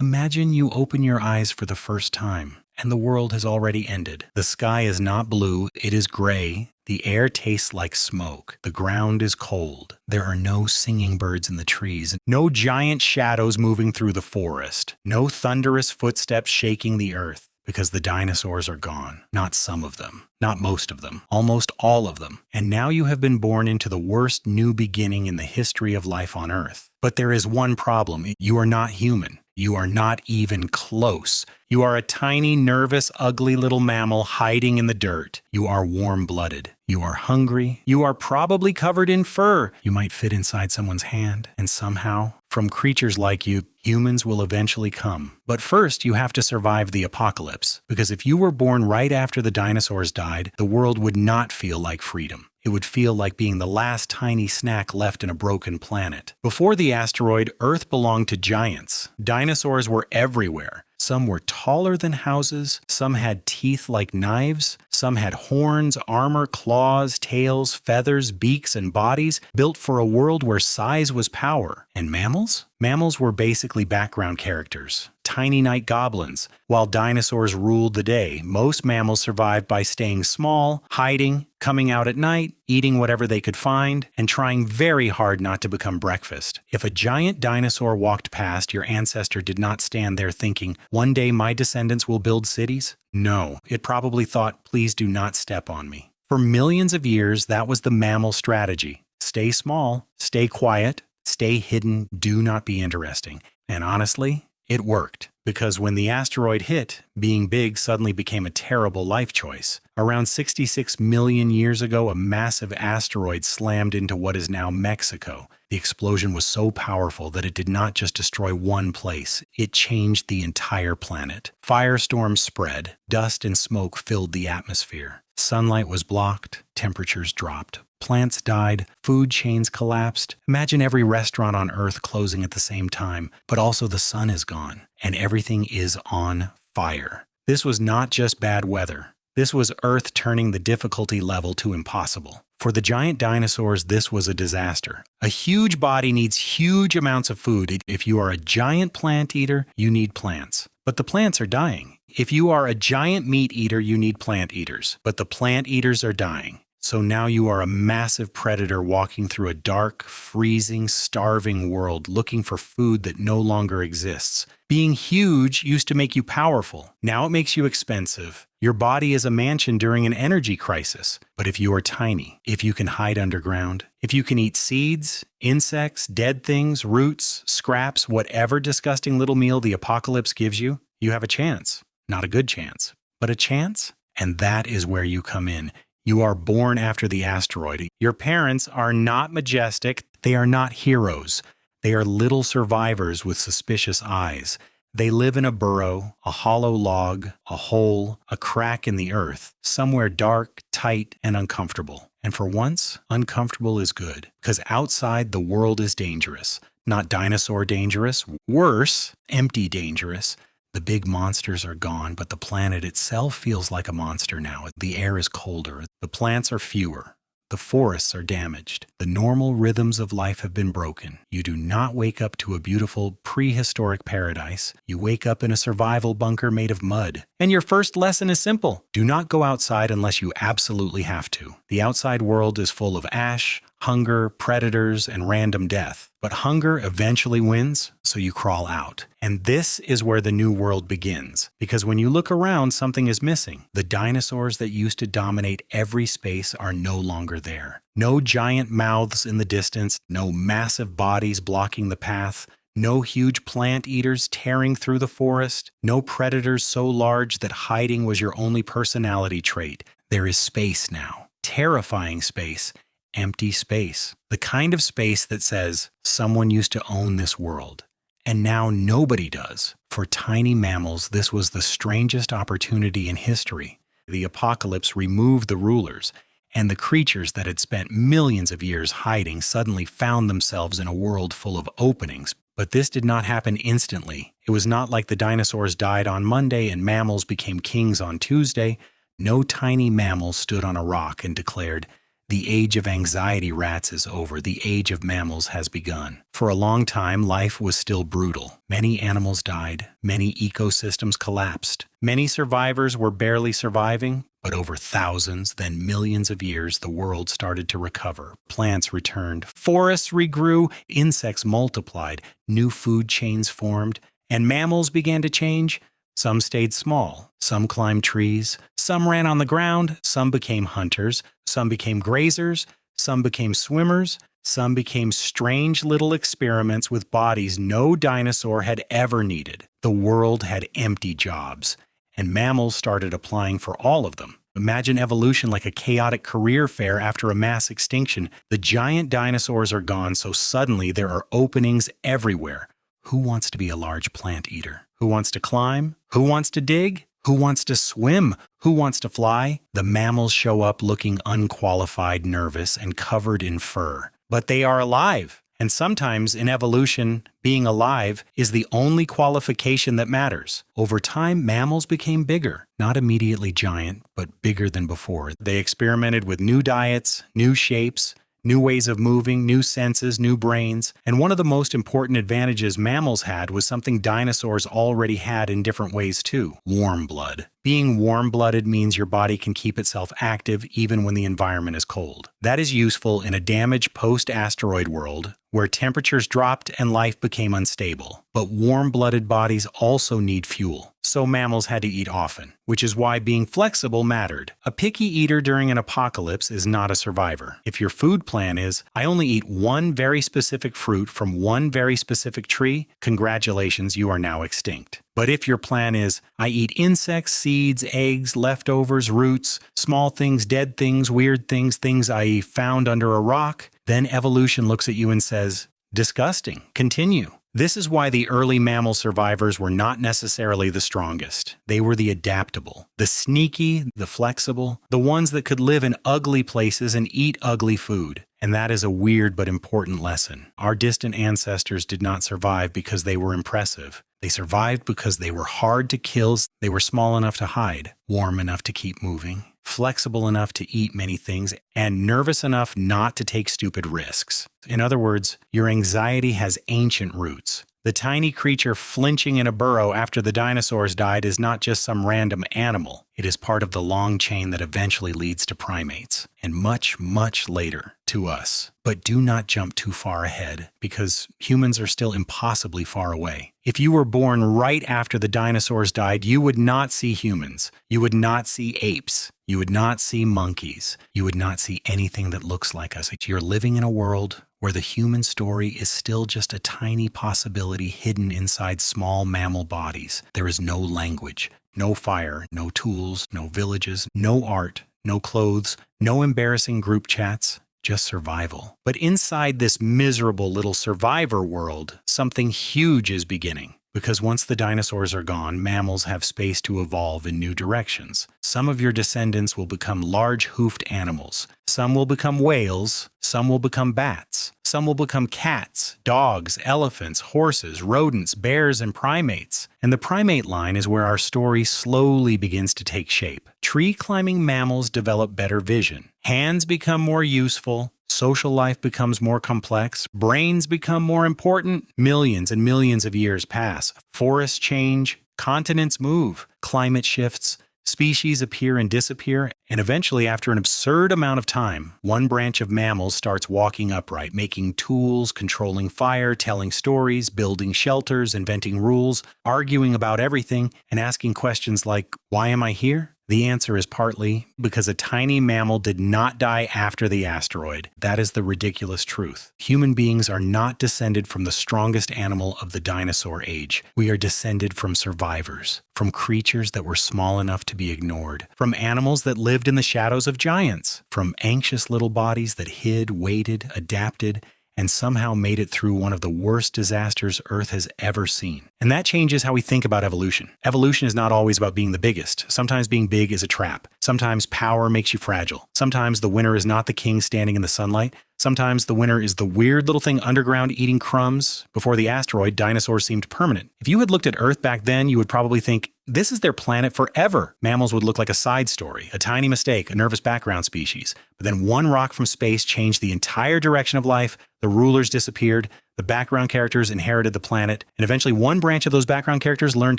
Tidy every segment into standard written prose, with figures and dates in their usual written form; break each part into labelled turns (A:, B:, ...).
A: Imagine you open your eyes for the first time, and the world has already ended. The sky is not blue, it is gray. The air tastes like smoke. The ground is cold. There are no singing birds in the trees, no giant shadows moving through the forest, no thunderous footsteps shaking the earth. Because the dinosaurs are gone. Not some of them. Not most of them. Almost all of them. And now you have been born into the worst new beginning in the history of life on Earth. But there is one problem. You are not human. You are not even close. You are a tiny, nervous, ugly little mammal hiding in the dirt. You are warm-blooded. You are hungry. You are probably covered in fur. You might fit inside someone's hand. And somehow, from creatures like you, humans will eventually come. But first, you have to survive the apocalypse. Because if you were born right after the dinosaurs died, the world would not feel like freedom. It would feel like being the last tiny snack left in a broken planet. Before the asteroid, Earth belonged to giants. Dinosaurs were everywhere. Some were taller than houses, some had teeth like knives, some had horns, armor, claws, tails, feathers, beaks, and bodies, built for a world where size was power. And mammals? Mammals were basically background characters. Tiny night goblins. While dinosaurs ruled the day, most mammals survived by staying small, hiding, coming out at night, eating whatever they could find, and trying very hard not to become breakfast. If a giant dinosaur walked past, your ancestor did not stand there thinking, "One day my descendants will build cities." No, it probably thought, "Please do not step on me." For millions of years, that was the mammal strategy. Stay small, stay quiet, stay hidden, do not be interesting. And honestly, it worked. Because when the asteroid hit, being big suddenly became a terrible life choice. Around 66 million years ago, a massive asteroid slammed into what is now Mexico. The explosion was so powerful that it did not just destroy one place, it changed the entire planet. Firestorms spread, dust and smoke filled the atmosphere. Sunlight was blocked, temperatures dropped. Plants died, food chains collapsed. Imagine every restaurant on Earth closing at the same time, but also the sun is gone, and everything is on fire. This was not just bad weather. This was Earth turning the difficulty level to impossible. For the giant dinosaurs, this was a disaster. A huge body needs huge amounts of food. If you are a giant plant eater, you need plants. But the plants are dying. If you are a giant meat eater, you need plant eaters. But the plant eaters are dying. So now you are a massive predator walking through a dark, freezing, starving world looking for food that no longer exists. Being huge used to make you powerful. Now it makes you expensive. Your body is a mansion during an energy crisis. But if you are tiny, if you can hide underground, if you can eat seeds, insects, dead things, roots, scraps, whatever disgusting little meal the apocalypse gives you, you have a chance. Not a good chance, but a chance. And that is where you come in. You are born after the asteroid. Your parents are not majestic. They are not heroes. They are little survivors with suspicious eyes. They live in a burrow, a hollow log, a hole, a crack in the earth, somewhere dark, tight, and uncomfortable. And for once, uncomfortable is good, because outside the world is dangerous. Not dinosaur dangerous, worse, empty dangerous. The big monsters are gone, but the planet itself feels like a monster now. The air is colder. The plants are fewer. The forests are damaged. The normal rhythms of life have been broken. You do not wake up to a beautiful prehistoric paradise. You wake up in a survival bunker made of mud. And your first lesson is simple. Do not go outside unless you absolutely have to. The outside world is full of ash, hunger, predators, and random death. But hunger eventually wins, so you crawl out. And this is where the new world begins. Because when you look around, something is missing. The dinosaurs that used to dominate every space are no longer there. No giant mouths in the distance, no massive bodies blocking the path, no huge plant eaters tearing through the forest, no predators so large that hiding was your only personality trait. There is space now. Terrifying space. Empty space. The kind of space that says, someone used to own this world, and now nobody does. For tiny mammals, this was the strangest opportunity in history. The apocalypse removed the rulers, and the creatures that had spent millions of years hiding suddenly found themselves in a world full of openings. But this did not happen instantly. It was not like the dinosaurs died on Monday and mammals became kings on Tuesday. No tiny mammal stood on a rock and declared, The age of anxiety rats is over. The age of mammals has begun. For a long time, life was still brutal. Many animals died. Many ecosystems collapsed. Many survivors were barely surviving. But over thousands, then millions of years, the world started to recover. Plants returned. Forests regrew. Insects multiplied. New food chains formed. And mammals began to change. Some stayed small, some climbed trees, some ran on the ground, some became hunters, some became grazers, some became swimmers, some became strange little experiments with bodies no dinosaur had ever needed. The world had empty jobs, and mammals started applying for all of them. Imagine evolution like a chaotic career fair after a mass extinction. The giant dinosaurs are gone, so suddenly there are openings everywhere. Who wants to be a large plant eater? Who wants to climb? Who wants to dig? Who wants to swim? Who wants to fly? The mammals show up looking unqualified, nervous, and covered in fur. But they are alive. And sometimes in evolution, being alive is the only qualification that matters. Over time, mammals became bigger. Not immediately giant, but bigger than before. They experimented with new diets, new shapes, new ways of moving, new senses, new brains. And one of the most important advantages mammals had was something dinosaurs already had in different ways too: warm blood. Being warm-blooded means your body can keep itself active even when the environment is cold. That is useful in a damaged post-asteroid world where temperatures dropped and life became unstable. But warm-blooded bodies also need fuel, so mammals had to eat often, which is why being flexible mattered. A picky eater during an apocalypse is not a survivor. If your food plan is, I only eat one very specific fruit from one very specific tree, congratulations, you are now extinct. But if your plan is, I eat insects, seeds, eggs, leftovers, roots, small things, dead things, weird things, things I found under a rock, then evolution looks at you and says, disgusting, continue. This is why the early mammal survivors were not necessarily the strongest. They were the adaptable, the sneaky, the flexible, the ones that could live in ugly places and eat ugly food. And that is a weird but important lesson. Our distant ancestors did not survive because they were impressive. They survived because they were hard to kill, they were small enough to hide, warm enough to keep moving, flexible enough to eat many things, and nervous enough not to take stupid risks. In other words, your anxiety has ancient roots. The tiny creature flinching in a burrow after the dinosaurs died is not just some random animal. It is part of the long chain that eventually leads to primates, and much, much later, to us. But do not jump too far ahead, because humans are still impossibly far away. If you were born right after the dinosaurs died, you would not see humans. You would not see apes. You would not see monkeys. You would not see anything that looks like us. You're living in a world where the human story is still just a tiny possibility hidden inside small mammal bodies. There is no language, no fire, no tools, no villages, no art, no clothes, no embarrassing group chats, just survival. But inside this miserable little survivor world, something huge is beginning. Because once the dinosaurs are gone, mammals have space to evolve in new directions. Some of your descendants will become large-hoofed animals. Some will become whales. Some will become bats. Some will become cats, dogs, elephants, horses, rodents, bears, and primates. And the primate line is where our story slowly begins to take shape. Tree-climbing mammals develop better vision. Hands become more useful. Social life becomes more complex, brains become more important, millions and millions of years pass, forests change, continents move, climate shifts, species appear and disappear, and eventually, after an absurd amount of time, one branch of mammals starts walking upright, making tools, controlling fire, telling stories, building shelters, inventing rules, arguing about everything, and asking questions like, why am I here? The answer is partly because a tiny mammal did not die after the asteroid. That is the ridiculous truth. Human beings are not descended from the strongest animal of the dinosaur age. We are descended from survivors, from creatures that were small enough to be ignored, from animals that lived in the shadows of giants, from anxious little bodies that hid, waited, adapted, and somehow made it through one of the worst disasters Earth has ever seen. And that changes how we think about evolution. Evolution is not always about being the biggest. Sometimes being big is a trap. Sometimes power makes you fragile. Sometimes the winner is not the king standing in the sunlight. Sometimes the winner is the weird little thing underground eating crumbs. Before the asteroid, dinosaurs seemed permanent. If you had looked at Earth back then, you would probably think, this is their planet forever. Mammals would look like a side story, a tiny mistake, a nervous background species. But then one rock from space changed the entire direction of life, the rulers disappeared, the background characters inherited the planet, and eventually one branch of those background characters learned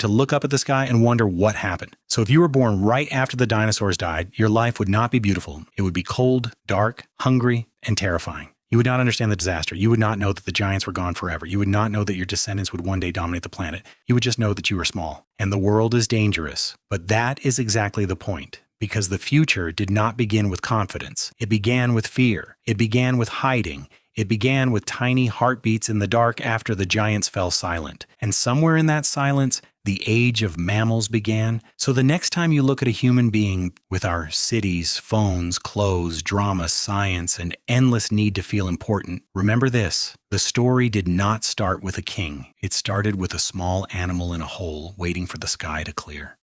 A: to look up at the sky and wonder what happened. So if you were born right after the dinosaurs died, your life would not be beautiful. It would be cold, dark, hungry, and terrifying. You would not understand the disaster. You would not know that the giants were gone forever. You would not know that your descendants would one day dominate the planet. You would just know that you were small. And the world is dangerous. But that is exactly the point. Because the future did not begin with confidence. It began with fear. It began with hiding. It began with tiny heartbeats in the dark after the giants fell silent. And somewhere in that silence, the age of mammals began. So the next time you look at a human being with our cities, phones, clothes, drama, science, and endless need to feel important, remember this. The story did not start with a king. It started with a small animal in a hole waiting for the sky to clear.